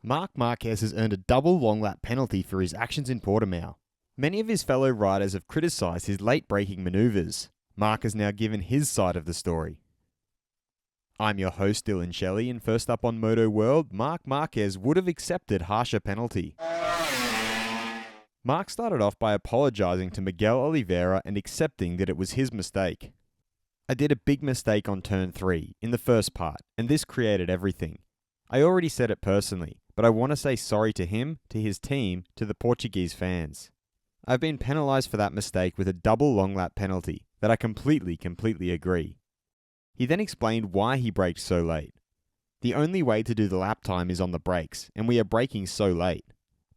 Marc Marquez has earned a double long lap penalty for his actions in Portimao. Many of his fellow riders have criticised his late braking manoeuvres. Marc has now given his side of the story. I'm your host Dillon Shelley, and first up on Moto World, Marc Marquez would have accepted harsher penalty. Marc started off by apologising to Miguel Oliveira and accepting that it was his mistake. I did a big mistake on turn 3, in the first part, and this created everything. I already said it personally, but I want to say sorry to him, to his team, to the Portuguese fans. I've been penalised for that mistake with a double long lap penalty that I completely agree. He then explained why he braked so late. The only way to do the lap time is on the brakes, and we are braking so late.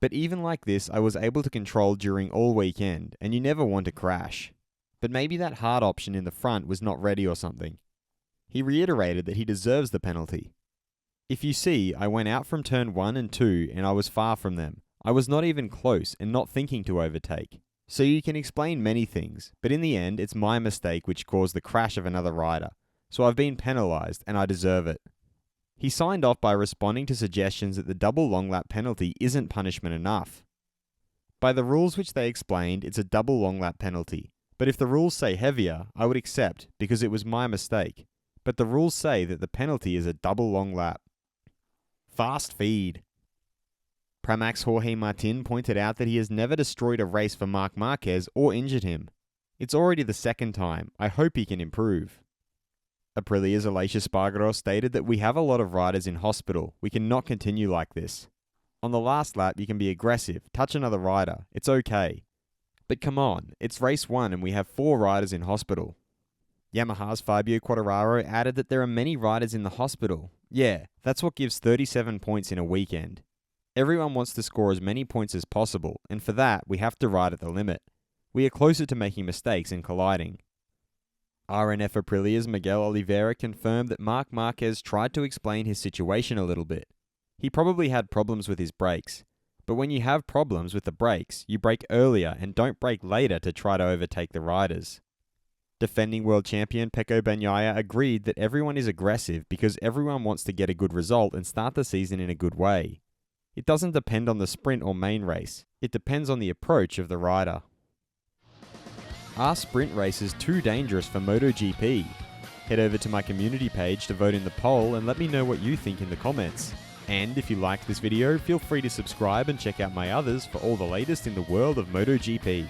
But even like this, I was able to control during all weekend, and you never want to crash. But maybe that hard option in the front was not ready or something. He reiterated that he deserves the penalty. If you see, I went out from turn 1 and 2 and I was far from them. I was not even close and not thinking to overtake. So you can explain many things, but in the end, it's my mistake which caused the crash of another rider. So I've been penalised and I deserve it. He signed off by responding to suggestions that the double long lap penalty isn't punishment enough. By the rules which they explained, it's a double long lap penalty. But if the rules say heavier, I would accept because it was my mistake. But the rules say that the penalty is a double long lap. Fast feed. Pramax Jorge Martin pointed out that he has never destroyed a race for Marc Marquez or injured him. It's already the second time. I hope he can improve. Aprilia's Alicia Spargaro stated that we have a lot of riders in hospital. We cannot continue like this. On the last lap, you can be aggressive, touch another rider. It's okay. But come on, it's race 1 and we have 4 riders in hospital. Yamaha's Fabio Quartararo added that there are many riders in the hospital. Yeah, that's what gives 37 points in a weekend. Everyone wants to score as many points as possible, and for that, we have to ride at the limit. We are closer to making mistakes and colliding. RNF Aprilia's Miguel Oliveira confirmed that Marc Marquez tried to explain his situation a little bit. He probably had problems with his brakes. But when you have problems with the brakes, you brake earlier and don't brake later to try to overtake the riders. Defending world champion Pecco Bagnaia agreed that everyone is aggressive because everyone wants to get a good result and start the season in a good way. It doesn't depend on the sprint or main race. It depends on the approach of the rider. Are sprint races too dangerous for MotoGP? Head over to my community page to vote in the poll and let me know what you think in the comments. And if you liked this video, feel free to subscribe and check out my others for all the latest in the world of MotoGP.